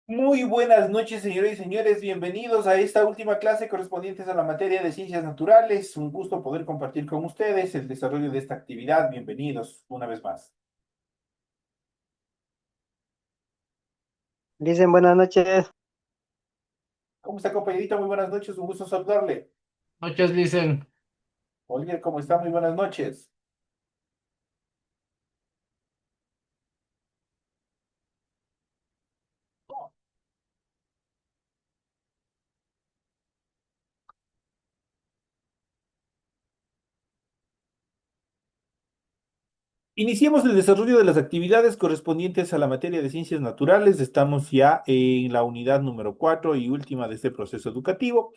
Muy buenas noches, señoras y señores. Bienvenidos a esta última clase correspondientes a la materia de ciencias naturales. Un gusto poder compartir con ustedes el desarrollo de esta actividad. Bienvenidos una vez más. Dicen buenas noches. ¿Cómo está, compañerita? Muy buenas noches. Un gusto saludarle. Noches, dicen. Oliver, ¿cómo está? Muy buenas noches. Iniciemos el desarrollo de las actividades correspondientes a la materia de ciencias naturales. Estamos ya en la unidad número 4 y última de este proceso educativo.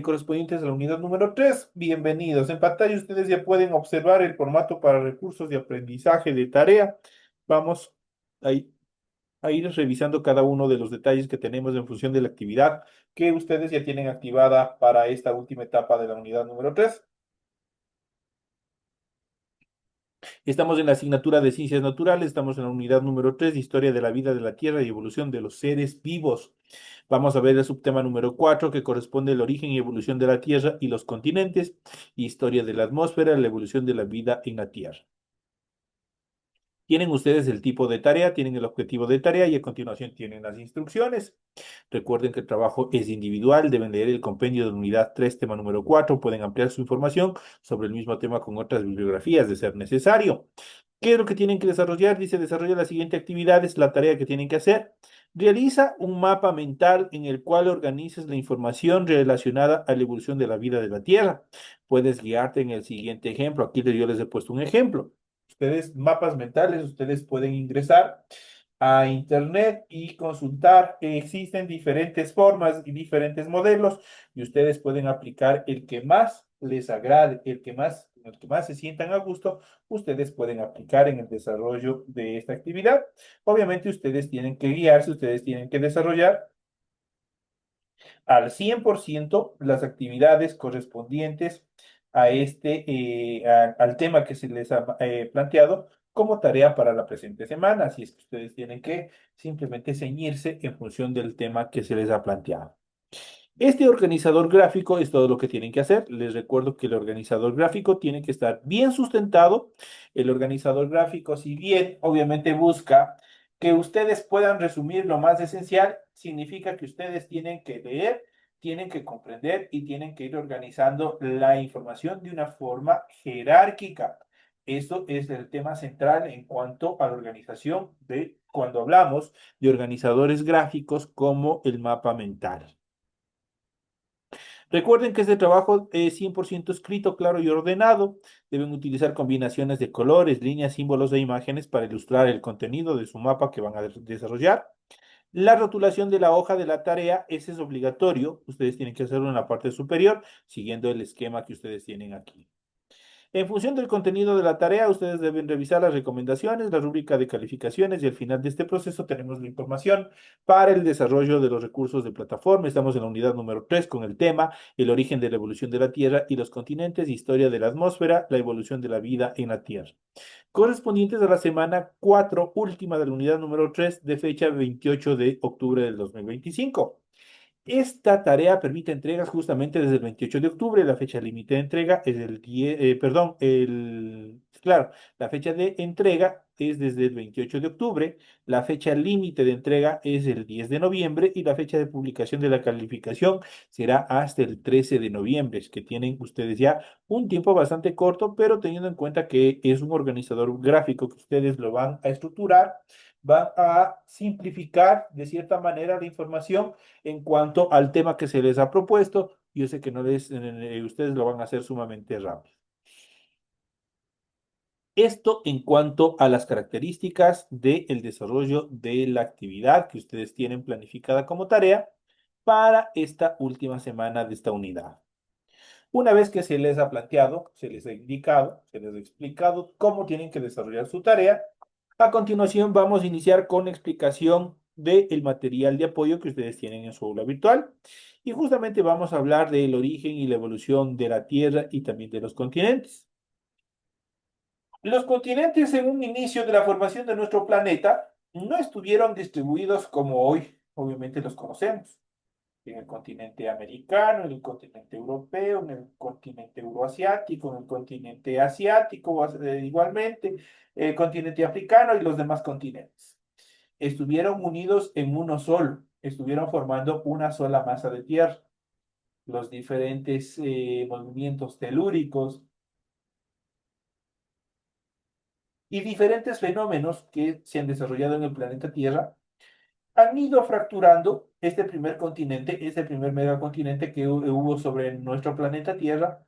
Correspondientes a la unidad número 3. Bienvenidos. En pantalla ustedes ya pueden observar el formato para recursos de aprendizaje de tarea. Vamos a, i- a ir revisando cada uno de los detalles que tenemos en función de la actividad que ustedes ya tienen activada para esta última etapa de la unidad número 3. Estamos en la asignatura de Ciencias Naturales, estamos en la unidad número 3, Historia de la vida de la Tierra y evolución de los seres vivos. Vamos a ver el subtema número 4, que corresponde al origen y evolución de la Tierra y los continentes, historia de la atmósfera, la evolución de la vida en la Tierra. Tienen ustedes el tipo de tarea, tienen el objetivo de tarea y a continuación tienen las instrucciones. Recuerden que el trabajo es individual, deben leer el compendio de la unidad 3, tema número 4, pueden ampliar su información sobre el mismo tema con otras bibliografías de ser necesario. ¿Qué es lo que tienen que desarrollar? Dice, desarrolla la siguiente actividad, es la tarea que tienen que hacer. Realiza un mapa mental en el cual organices la información relacionada a la evolución de la vida de la Tierra. Puedes guiarte en el siguiente ejemplo. Aquí yo les he puesto un ejemplo. Ustedes, mapas mentales, ustedes pueden ingresar a internet y consultar. Existen diferentes formas y diferentes modelos y ustedes pueden aplicar el que más les agrade, el que más se sientan a gusto, ustedes pueden aplicar en el desarrollo de esta actividad. Obviamente ustedes tienen que guiarse, ustedes tienen que desarrollar al 100% las actividades correspondientes a al tema que se les ha planteado como tarea para la presente semana. Así es que ustedes tienen que simplemente ceñirse en función del tema que se les ha planteado. Este organizador gráfico es todo lo que tienen que hacer. Les recuerdo que el organizador gráfico tiene que estar bien sustentado. El organizador gráfico, si bien obviamente busca que ustedes puedan resumir lo más esencial, significa que ustedes tienen que leer, tienen que comprender y tienen que ir organizando la información de una forma jerárquica. Esto es el tema central en cuanto a la organización de cuando hablamos de organizadores gráficos como el mapa mental. Recuerden que este trabajo es 100% escrito, claro y ordenado. Deben utilizar combinaciones de colores, líneas, símbolos e imágenes para ilustrar el contenido de su mapa que van a desarrollar. La rotulación de la hoja de la tarea, ese es obligatorio. Ustedes tienen que hacerlo en la parte superior, siguiendo el esquema que ustedes tienen aquí. En función del contenido de la tarea, ustedes deben revisar las recomendaciones, la rúbrica de calificaciones y al final de este proceso tenemos la información para el desarrollo de los recursos de plataforma. Estamos en la unidad número 3 con el tema el origen de la evolución de la Tierra y los continentes, historia de la atmósfera, la evolución de la vida en la Tierra. Correspondientes a la semana 4 última de la unidad número 3 de fecha 28 de octubre del 2025. Esta tarea permite entregas justamente desde el 28 de octubre. La fecha límite de entrega es el 10, perdón, claro, la fecha de entrega es desde el 28 de octubre. La fecha límite de entrega es el 10 de noviembre y la fecha de publicación de la calificación será hasta el 13 de noviembre. Es que tienen ustedes ya un tiempo bastante corto, pero teniendo en cuenta que es un organizador gráfico que ustedes lo van a estructurar, van a simplificar de cierta manera la información en cuanto al tema que se les ha propuesto. Yo sé que no les, ustedes lo van a hacer sumamente rápido. Esto en cuanto a las características del desarrollo de la actividad que ustedes tienen planificada como tarea para esta última semana de esta unidad. Una vez que se les ha planteado, se les ha indicado, se les ha explicado cómo tienen que desarrollar su tarea, a continuación vamos a iniciar con explicación del material de apoyo que ustedes tienen en su aula virtual. Y justamente vamos a hablar del origen y la evolución de la Tierra y también de los continentes. Los continentes en un inicio de la formación de nuestro planeta no estuvieron distribuidos como hoy. obviamente los conocemos. En el continente americano, en el continente europeo, en el continente euroasiático, en el continente asiático, igualmente, el continente africano y los demás continentes. Estuvieron unidos en uno solo, estuvieron formando una sola masa de tierra. Los diferentes movimientos telúricos y diferentes fenómenos que se han desarrollado en el planeta Tierra han ido fracturando este primer megacontinente que hubo sobre nuestro planeta Tierra,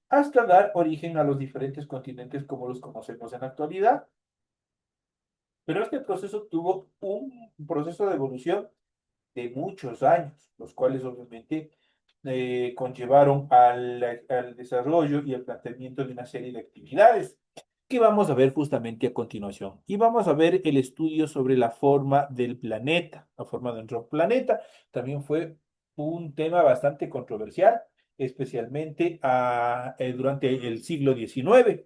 hasta dar origen a los diferentes continentes como los conocemos en la actualidad. Pero este proceso tuvo un proceso de evolución de muchos años, los cuales obviamente conllevaron al desarrollo y al planteamiento de una serie de actividades que vamos a ver justamente a continuación. Y vamos a ver el estudio sobre la forma del planeta, la forma de nuestro planeta. También fue un tema bastante controversial, especialmente durante el siglo XIX.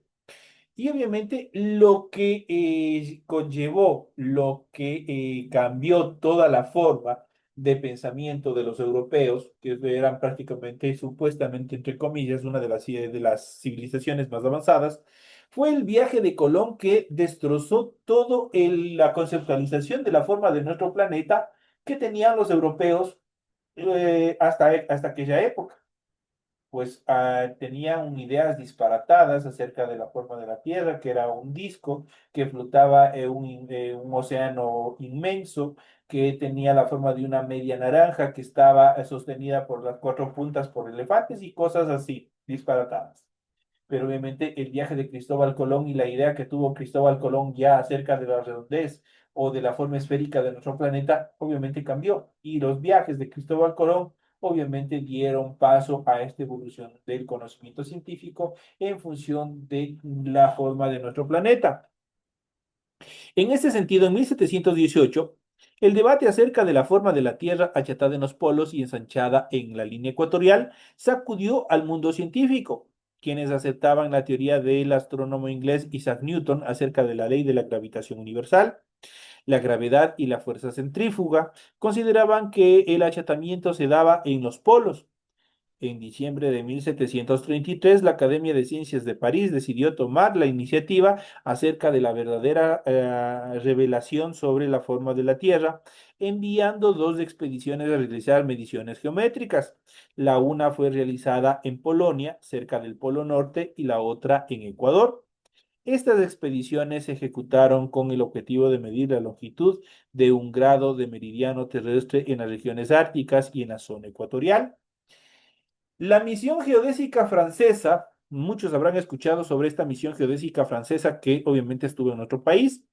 Y obviamente lo que conllevó, lo que cambió toda la forma de pensamiento de los europeos, que eran prácticamente, supuestamente, entre comillas, una de las civilizaciones más avanzadas, fue el viaje de Colón que destrozó todo la conceptualización de la forma de nuestro planeta que tenían los europeos hasta aquella época. Pues tenían ideas disparatadas acerca de la forma de la Tierra, que era un disco que flotaba en un océano inmenso, que tenía la forma de una media naranja, que estaba sostenida por las cuatro puntas por elefantes y cosas así, disparatadas. Pero obviamente el viaje de Cristóbal Colón y la idea que tuvo Cristóbal Colón ya acerca de la redondez o de la forma esférica de nuestro planeta, obviamente cambió. Y los viajes de Cristóbal Colón obviamente dieron paso a esta evolución del conocimiento científico en función de la forma de nuestro planeta. En este sentido, en 1718, el debate acerca de la forma de la Tierra achatada en los polos y ensanchada en la línea ecuatorial sacudió al mundo científico, quienes aceptaban la teoría del astrónomo inglés Isaac Newton acerca de la ley de la gravitación universal, la gravedad y la fuerza centrífuga. Consideraban que el achatamiento se daba en los polos. En diciembre de 1733, la Academia de Ciencias de París decidió tomar la iniciativa acerca de la verdadera revelación sobre la forma de la Tierra, enviando dos expediciones a realizar mediciones geométricas. La una fue realizada en Polonia, cerca del Polo Norte, y la otra en Ecuador. Estas expediciones se ejecutaron con el objetivo de medir la longitud de un grado de meridiano terrestre en las regiones árticas y en la zona ecuatorial. La misión geodésica francesa, muchos habrán escuchado sobre esta misión geodésica francesa que obviamente estuvo en nuestro país.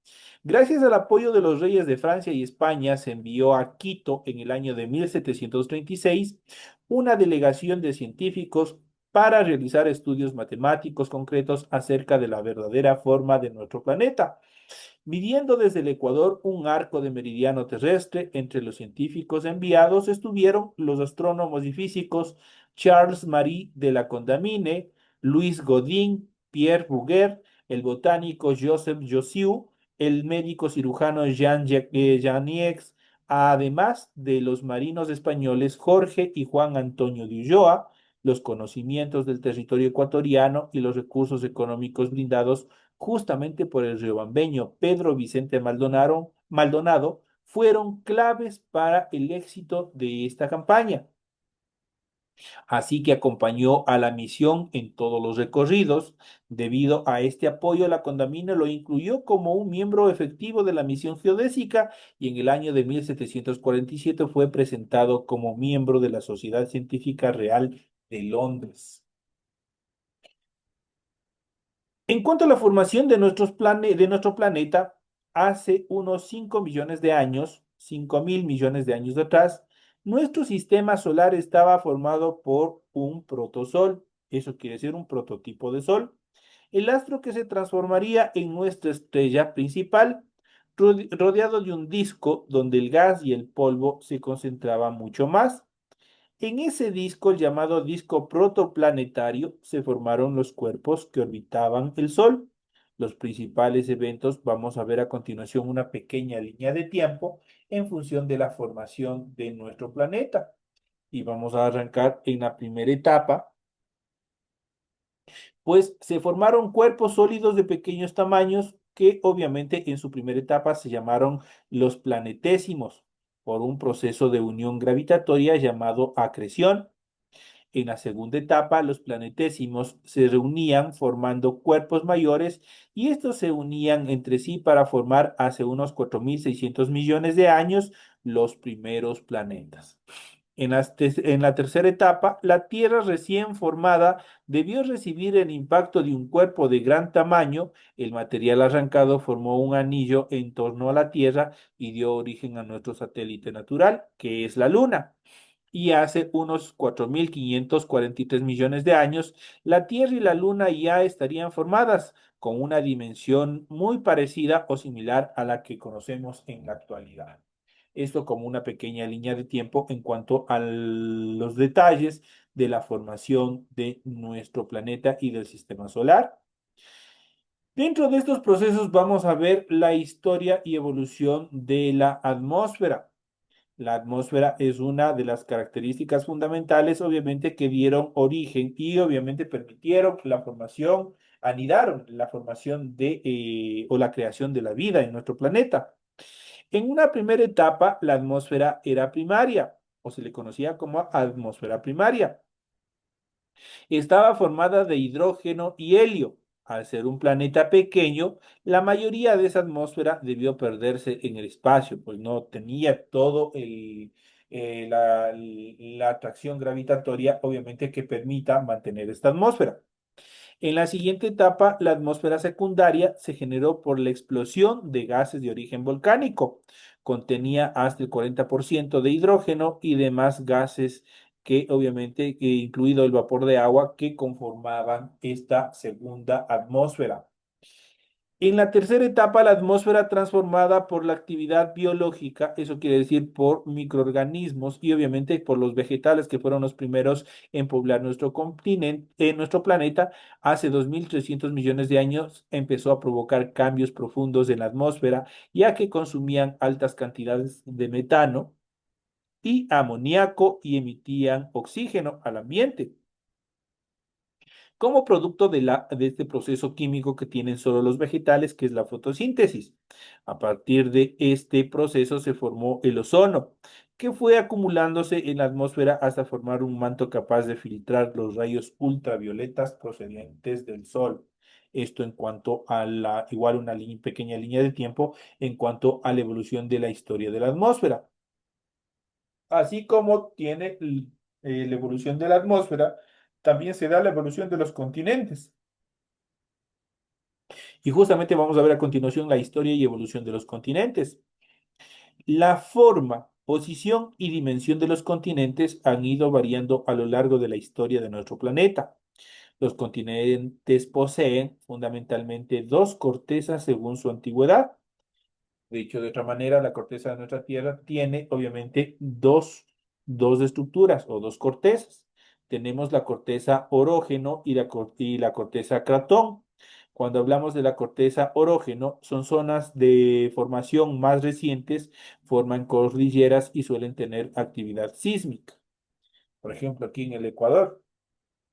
Gracias al apoyo de los reyes de Francia y España, se envió a Quito en el año de 1736 una delegación de científicos para realizar estudios matemáticos concretos acerca de la verdadera forma de nuestro planeta, midiendo desde el Ecuador un arco de meridiano terrestre. Entre los científicos enviados estuvieron los astrónomos y físicos Charles Marie de la Condamine, Louis Godin, Pierre Bouguer, el botánico Joseph Jossieu, el médico cirujano Janieix, además de los marinos españoles Jorge y Juan Antonio de Ulloa. Los conocimientos del territorio ecuatoriano y los recursos económicos brindados justamente por el riobambeño Pedro Vicente Maldonado fueron claves para el éxito de esta campaña. Así que acompañó a la misión en todos los recorridos. Debido a este apoyo, la Condamine lo incluyó como un miembro efectivo de la misión geodésica y en el año de 1747 fue presentado como miembro de la Sociedad Científica Real de Londres. En cuanto a la formación de de nuestro planeta, hace unos 5 millones de años, 5.000 millones de años atrás, nuestro sistema solar estaba formado por un protosol, eso quiere decir un prototipo de sol, el astro que se transformaría en nuestra estrella principal, rodeado de un disco donde el gas y el polvo se concentraban mucho más. En ese disco, llamado disco protoplanetario, se formaron los cuerpos que orbitaban el Sol. los principales eventos, vamos a ver a continuación una pequeña línea de tiempo en función de la formación de nuestro planeta. Y vamos a arrancar en la primera etapa, pues se formaron cuerpos sólidos de pequeños tamaños que obviamente en su primera etapa se llamaron los planetésimos por un proceso de unión gravitatoria llamado acreción. En la segunda etapa, los planetésimos se reunían formando cuerpos mayores y estos se unían entre sí para formar hace unos 4.600 millones de años los primeros planetas. En la tercera etapa, la Tierra recién formada debió recibir el impacto de un cuerpo de gran tamaño. El material arrancado formó un anillo en torno a la Tierra y dio origen a nuestro satélite natural, que es la Luna. Y hace unos 4.543 millones de años, la Tierra y la Luna ya estarían formadas con una dimensión muy parecida o similar a la que conocemos en la actualidad. Esto como una pequeña línea de tiempo en cuanto a los detalles de la formación de nuestro planeta y del sistema solar. Dentro de estos procesos vamos a ver la historia y evolución de la atmósfera. La atmósfera es una de las características fundamentales, obviamente, que dieron origen y obviamente permitieron la formación, anidaron la formación o la creación de la vida en nuestro planeta. En una primera etapa, la atmósfera era primaria, o se le conocía como atmósfera primaria. Estaba formada de hidrógeno y helio. Al ser un planeta pequeño, la mayoría de esa atmósfera debió perderse en el espacio, pues no tenía todo la atracción gravitatoria, obviamente, que permita mantener esta atmósfera. En la siguiente etapa, la atmósfera secundaria se generó por la explosión de gases de origen volcánico. Contenía hasta el 40% de hidrógeno y demás gases que obviamente, incluido el vapor de agua, que conformaban esta segunda atmósfera. En la tercera etapa, la atmósfera transformada por la actividad biológica, eso quiere decir por microorganismos y obviamente por los vegetales que fueron los primeros en poblar nuestro continente, nuestro planeta, hace 2.300 millones de años empezó a provocar cambios profundos en la atmósfera, ya que consumían altas cantidades de metano y amoníaco y emitían oxígeno al ambiente como producto de este proceso químico que tienen solo los vegetales, que es la fotosíntesis. A partir de este proceso se formó el ozono, que fue acumulándose en la atmósfera hasta formar un manto capaz de filtrar los rayos ultravioletas procedentes del Sol. Esto en cuanto a igual una pequeña línea de tiempo en cuanto a la evolución de la historia de la atmósfera. Así como tiene la evolución de la atmósfera, también se da la evolución de los continentes. Y justamente vamos a ver a continuación la historia y evolución de los continentes. La forma, posición y dimensión de los continentes han ido variando a lo largo de la historia de nuestro planeta. Los continentes poseen fundamentalmente dos cortezas según su antigüedad. Dicho de otra manera, la corteza de nuestra Tierra tiene obviamente dos estructuras o dos cortezas. Tenemos la corteza orógeno y la corteza cratón. Cuando hablamos de la corteza orógeno, son zonas de formación más recientes, forman cordilleras y suelen tener actividad sísmica. Por ejemplo, aquí en el Ecuador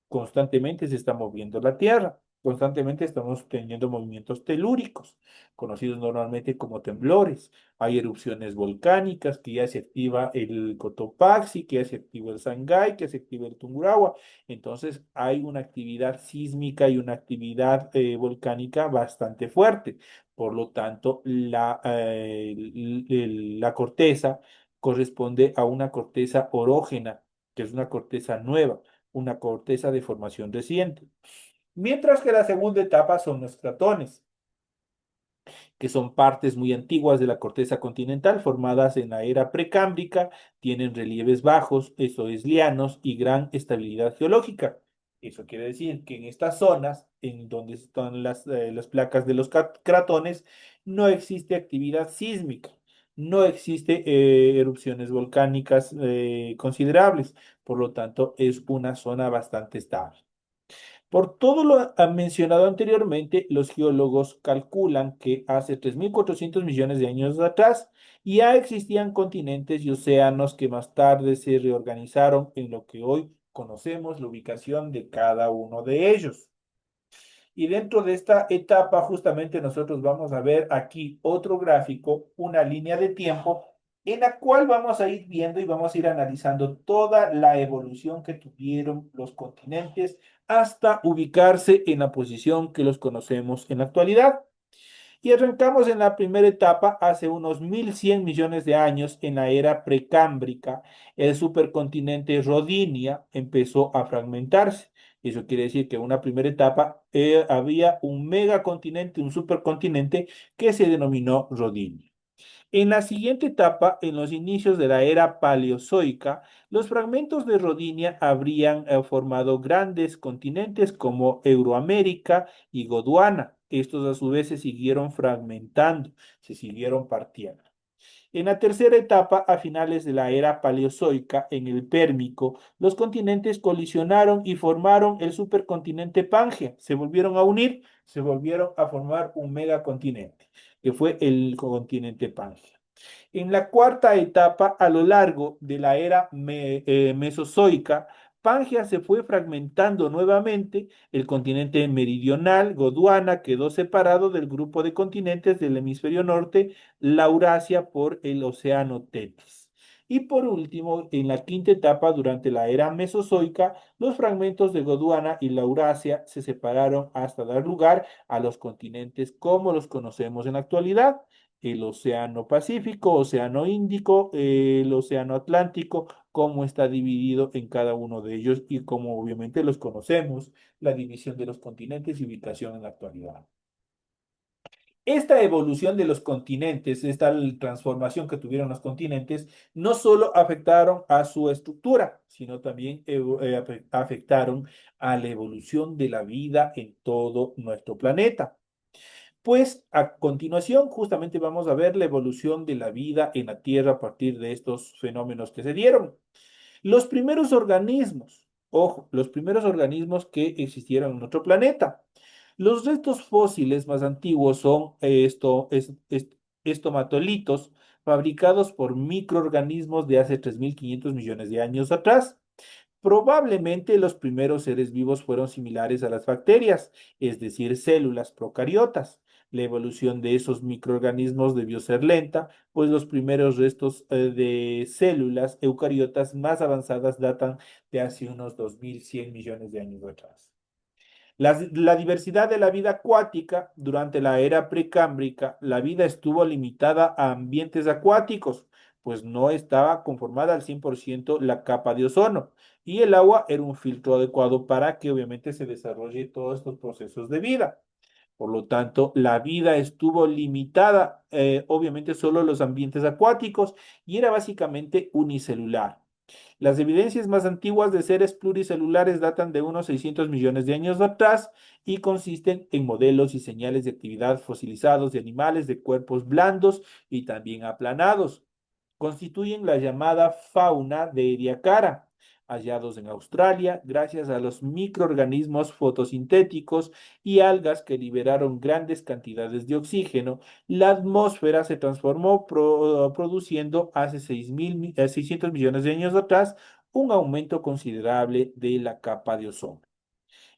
constantemente se está moviendo la Tierra, constantemente estamos teniendo movimientos telúricos, conocidos normalmente como temblores. Hay erupciones volcánicas, que ya se activa el Cotopaxi, que ya se activa el Sangay, que se activa el Tungurahua. Entonces hay una actividad sísmica y una actividad volcánica bastante fuerte. Por lo tanto, la corteza corresponde a una corteza orógena, que es una corteza nueva, una corteza de formación reciente. Mientras que la segunda etapa son los cratones, que son partes muy antiguas de la corteza continental formadas en la era precámbrica, tienen relieves bajos, eso es lianos y gran estabilidad geológica. Eso quiere decir que en estas zonas, en donde están las placas de los cratones, no existe actividad sísmica, no existe erupciones volcánicas considerables, por lo tanto es una zona bastante estable. Por todo lo mencionado anteriormente, los geólogos calculan que hace 3.400 millones de años atrás ya existían continentes y océanos que más tarde se reorganizaron en lo que hoy conocemos la ubicación de cada uno de ellos. Y dentro de esta etapa, justamente nosotros vamos a ver aquí otro gráfico, una línea de tiempo, en la cual vamos a ir viendo y vamos a ir analizando toda la evolución que tuvieron los continentes hasta ubicarse en la posición que los conocemos en la actualidad. Y arrancamos en la primera etapa hace unos 1.100 millones de años en la era precámbrica. El supercontinente Rodinia empezó a fragmentarse. Eso quiere decir que en una primera etapa había un megacontinente, un supercontinente que se denominó Rodinia. En la siguiente etapa, en los inicios de la era paleozoica, los fragmentos de Rodinia habrían formado grandes continentes como Euroamérica y Gondwana. Estos a su vez se siguieron fragmentando, se siguieron partiendo. En la tercera etapa, a finales de la era paleozoica, en el Pérmico, los continentes colisionaron y formaron el supercontinente Pangea. Se volvieron a unir, se volvieron a formar un megacontinente, que fue el continente Pangea. En la cuarta etapa, a lo largo de la era mesozoica, Pangea se fue fragmentando nuevamente. El continente meridional, Gondwana, quedó separado del grupo de continentes del hemisferio norte, Laurasia, por el océano Tetis. Y por último, en la quinta etapa, durante la era mesozoica, los fragmentos de Gondwana y Laurasia se separaron hasta dar lugar a los continentes como los conocemos en la actualidad: el Océano Pacífico, Océano Índico, el Océano Atlántico, cómo está dividido en cada uno de ellos y cómo obviamente los conocemos, la división de los continentes y ubicación en la actualidad. Esta evolución de los continentes, esta transformación que tuvieron los continentes, no solo afectaron a su estructura, sino también afectaron a la evolución de la vida en todo nuestro planeta. Pues a continuación justamente vamos a ver la evolución de la vida en la Tierra a partir de estos fenómenos que se dieron. Los primeros organismos, ojo, los primeros organismos que existieron en nuestro planeta. Los restos fósiles más antiguos son estomatolitos fabricados por microorganismos de hace 3.500 millones de años atrás. Probablemente los primeros seres vivos fueron similares a las bacterias, es decir, células procariotas. La evolución de esos microorganismos debió ser lenta, pues los primeros restos de células eucariotas más avanzadas datan de hace unos 2.100 millones de años atrás. La diversidad de la vida acuática durante la era precámbrica, la vida estuvo limitada a ambientes acuáticos, pues no estaba conformada al 100% la capa de ozono y el agua era un filtro adecuado para que obviamente se desarrolle todos estos procesos de vida. Por lo tanto, la vida estuvo limitada, obviamente, solo a los ambientes acuáticos y era básicamente unicelular. Las evidencias más antiguas de seres pluricelulares datan de unos 600 millones de años atrás y consisten en modelos y señales de actividad fosilizados de animales de cuerpos blandos y también aplanados. Constituyen la llamada fauna de Ediacara, hallados en Australia gracias a los microorganismos fotosintéticos y algas que liberaron grandes cantidades de oxígeno. La atmósfera se transformó produciendo hace 600 millones de años atrás un aumento considerable de la capa de ozono.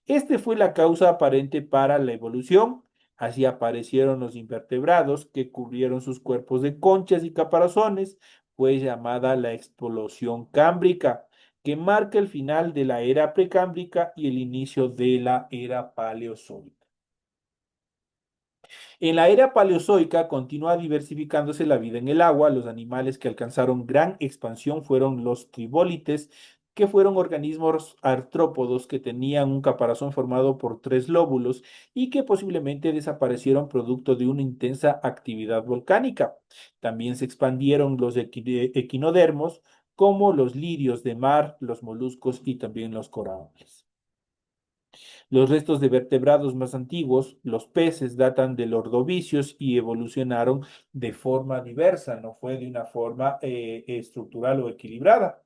Este fue la causa aparente para la evolución. Así aparecieron los invertebrados que cubrieron sus cuerpos de conchas y caparazones. Fue llamada la explosión cámbrica, que marca el final de la era precámbrica y el inicio de la era paleozoica. En la era paleozoica continúa diversificándose la vida en el agua. Los animales que alcanzaron gran expansión fueron los tribólites, que fueron organismos artrópodos que tenían un caparazón formado por tres lóbulos y que posiblemente desaparecieron producto de una intensa actividad volcánica. También se expandieron los equinodermos, como los lirios de mar, los moluscos y también los corales. Los restos de vertebrados más antiguos, los peces, datan del Ordovicios y evolucionaron de forma diversa, no fue de una forma estructural o equilibrada.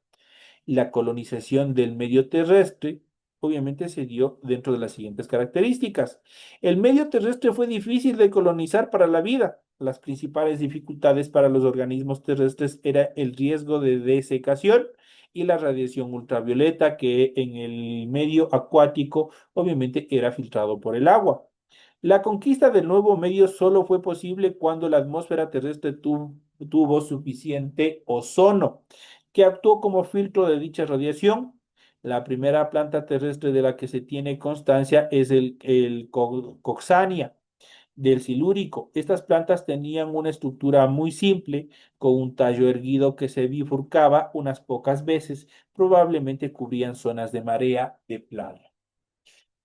La colonización del medio terrestre obviamente se dio dentro de las siguientes características. El medio terrestre fue difícil de colonizar para la vida. Las principales dificultades para los organismos terrestres era el riesgo de desecación y la radiación ultravioleta que en el medio acuático obviamente era filtrado por el agua. La conquista del nuevo medio solo fue posible cuando la atmósfera terrestre tuvo suficiente ozono, que actuó como filtro de dicha radiación. La primera planta terrestre de la que se tiene constancia es el Coxania del Silúrico. Estas plantas tenían una estructura muy simple, con un tallo erguido que se bifurcaba unas pocas veces, probablemente cubrían zonas de marea de playa.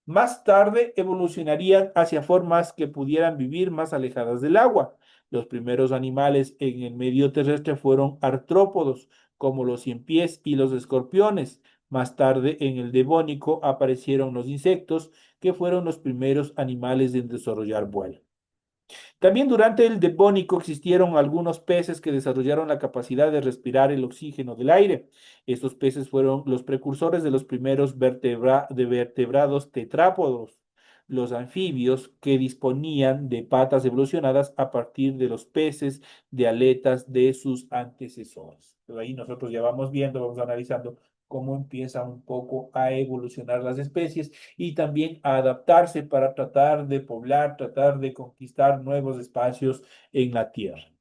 Más tarde evolucionarían hacia formas que pudieran vivir más alejadas del agua. Los primeros animales en el medio terrestre fueron artrópodos, como los ciempiés y los escorpiones. Más tarde, en el Devónico, aparecieron los insectos, que fueron los primeros animales en desarrollar vuelo. También durante el Devónico existieron algunos peces que desarrollaron la capacidad de respirar el oxígeno del aire. Estos peces fueron los precursores de los primeros de vertebrados tetrápodos, los anfibios que disponían de patas evolucionadas a partir de los peces de aletas de sus antecesores. Pero ahí nosotros ya vamos viendo, vamos analizando cómo empiezan un poco a evolucionar las especies y también a adaptarse para tratar de poblar, tratar de conquistar nuevos espacios en la Tierra.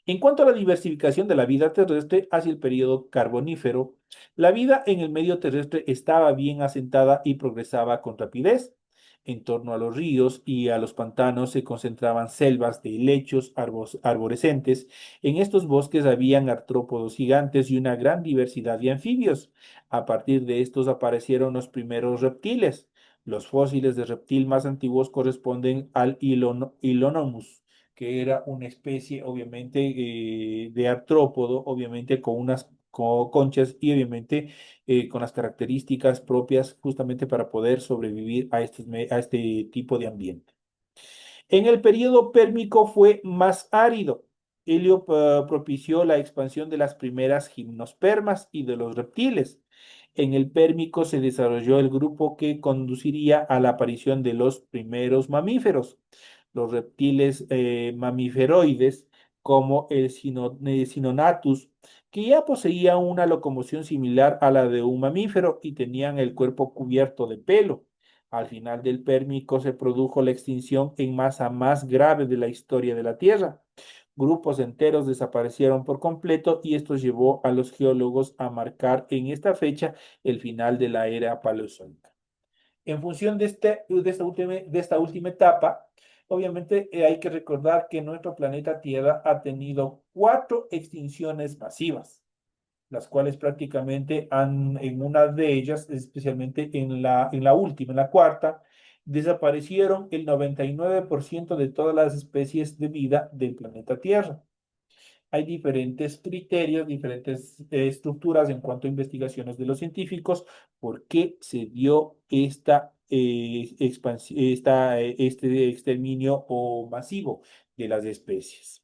En cuanto a la diversificación de la vida terrestre hacia el periodo carbonífero, la vida en el medio terrestre estaba bien asentada y progresaba con rapidez. En torno a los ríos y a los pantanos se concentraban selvas de helechos arborescentes. En estos bosques habían artrópodos gigantes y una gran diversidad de anfibios. A partir de estos aparecieron los primeros reptiles. Los fósiles de reptil más antiguos corresponden al Ilonomus, que era una especie, obviamente, de artrópodo, obviamente con unas conchas y obviamente con las características propias justamente para poder sobrevivir a este tipo de ambiente. En el periodo pérmico fue más árido. Helio propició la expansión de las primeras gimnospermas y de los reptiles. En el pérmico se desarrolló el grupo que conduciría a la aparición de los primeros mamíferos, los reptiles mamiferoides, como el Sinonatus, que ya poseían una locomoción similar a la de un mamífero y tenían el cuerpo cubierto de pelo. Al final del Pérmico se produjo la extinción en masa más grave de la historia de la Tierra. Grupos enteros desaparecieron por completo y esto llevó a los geólogos a marcar en esta fecha el final de la era paleozoica. En función de esta última etapa, obviamente hay que recordar que nuestro planeta Tierra ha tenido 4 extinciones masivas, las cuales prácticamente en una de ellas, especialmente en la última, en la cuarta, desaparecieron el 99% de todas las especies de vida del planeta Tierra. Hay diferentes criterios, diferentes estructuras en cuanto a investigaciones de los científicos, por qué se dio este exterminio o masivo de las especies.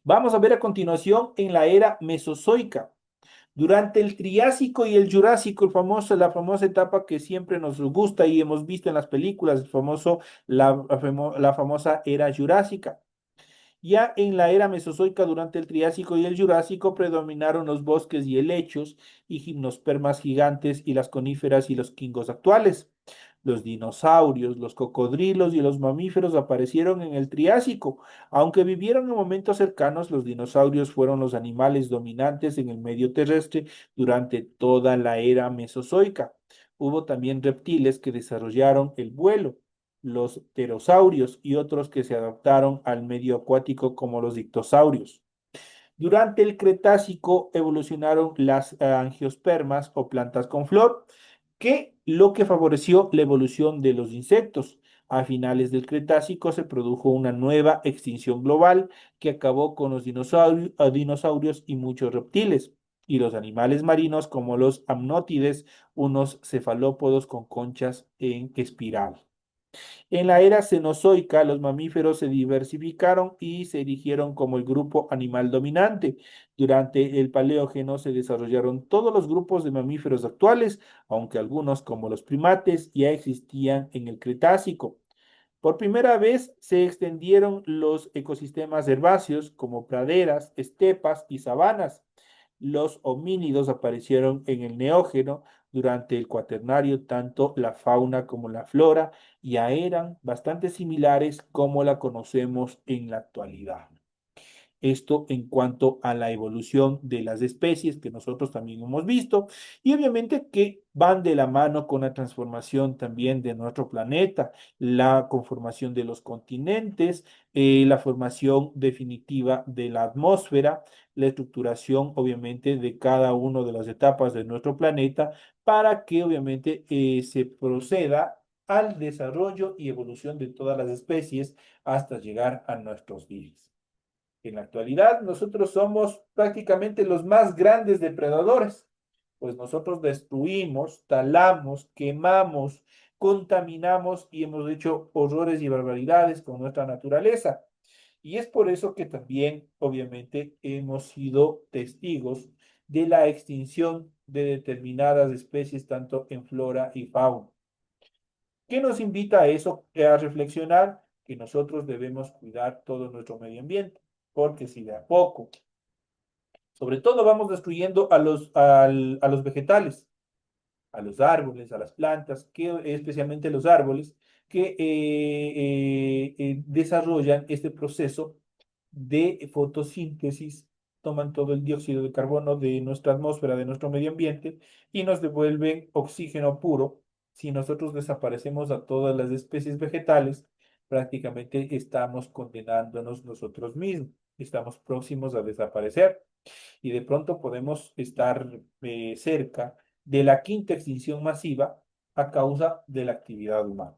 Vamos a ver a continuación en la era mesozoica. Durante el Triásico y el Jurásico, la famosa etapa que siempre nos gusta y hemos visto en las películas, la famosa era jurásica. Ya en la era mesozoica, durante el Triásico y el Jurásico, predominaron los bosques y helechos y gimnospermas gigantes y las coníferas y los quingos actuales. Los dinosaurios, los cocodrilos y los mamíferos aparecieron en el Triásico. Aunque vivieron en momentos cercanos, los dinosaurios fueron los animales dominantes en el medio terrestre durante toda la era mesozoica. Hubo también reptiles que desarrollaron el vuelo, los pterosaurios y otros que se adaptaron al medio acuático como los dictosaurios. Durante el Cretácico evolucionaron las angiospermas o plantas con flor, que favoreció la evolución de los insectos. A finales del Cretácico se produjo una nueva extinción global que acabó con los dinosaurios y muchos reptiles, y los animales marinos como los amnótides, unos cefalópodos con conchas en espiral. En la era cenozoica, los mamíferos se diversificaron y se erigieron como el grupo animal dominante. Durante el Paleógeno se desarrollaron todos los grupos de mamíferos actuales, aunque algunos, como los primates, ya existían en el Cretácico. Por primera vez se extendieron los ecosistemas herbáceos como praderas, estepas y sabanas. Los homínidos aparecieron en el Neógeno durante el Cuaternario, tanto la fauna como la flora ya eran bastante similares como la conocemos en la actualidad. Esto en cuanto a la evolución de las especies que nosotros también hemos visto y obviamente que van de la mano con la transformación también de nuestro planeta, la conformación de los continentes, la formación definitiva de la atmósfera, la estructuración obviamente de cada una de las etapas de nuestro planeta para que obviamente se proceda al desarrollo y evolución de todas las especies hasta llegar a nuestros días. En la actualidad, nosotros somos prácticamente los más grandes depredadores, pues nosotros destruimos, talamos, quemamos, contaminamos y hemos hecho horrores y barbaridades con nuestra naturaleza. Y es por eso que también, obviamente, hemos sido testigos de la extinción de determinadas especies, tanto en flora y fauna. ¿Qué nos invita a eso, a reflexionar? Que nosotros debemos cuidar todo nuestro medio ambiente, porque si de a poco, sobre todo vamos destruyendo a los vegetales, a los árboles, a las plantas, especialmente los árboles, que desarrollan este proceso de fotosíntesis, toman todo el dióxido de carbono de nuestra atmósfera, de nuestro medio ambiente, y nos devuelven oxígeno puro. Si nosotros desaparecemos a todas las especies vegetales, prácticamente estamos condenándonos nosotros mismos, estamos próximos a desaparecer y de pronto podemos estar cerca de la quinta extinción masiva a causa de la actividad humana.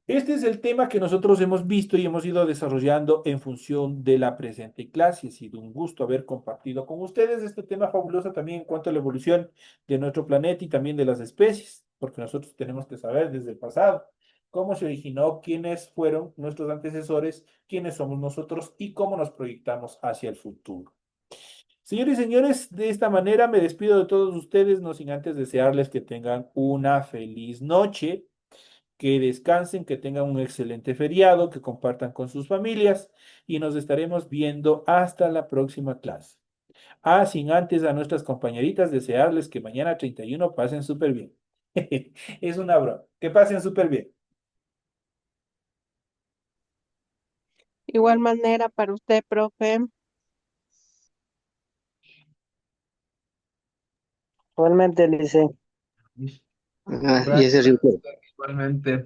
Este es el tema que nosotros hemos visto y hemos ido desarrollando en función de la presente clase. Ha sido un gusto haber compartido con ustedes este tema fabuloso también en cuanto a la evolución de nuestro planeta y también de las especies, porque nosotros tenemos que saber desde el pasado cómo se originó, quiénes fueron nuestros antecesores, quiénes somos nosotros y cómo nos proyectamos hacia el futuro. Señores y señores, de esta manera me despido de todos ustedes, no sin antes desearles que tengan una feliz noche, que descansen, que tengan un excelente feriado, que compartan con sus familias y nos estaremos viendo hasta la próxima clase. Ah, sin antes a nuestras compañeritas desearles que mañana 31 pasen súper bien. Es una broma. Que pasen súper bien. Igual manera para usted, profe. Igualmente, Lice. Y ese rico. Igualmente.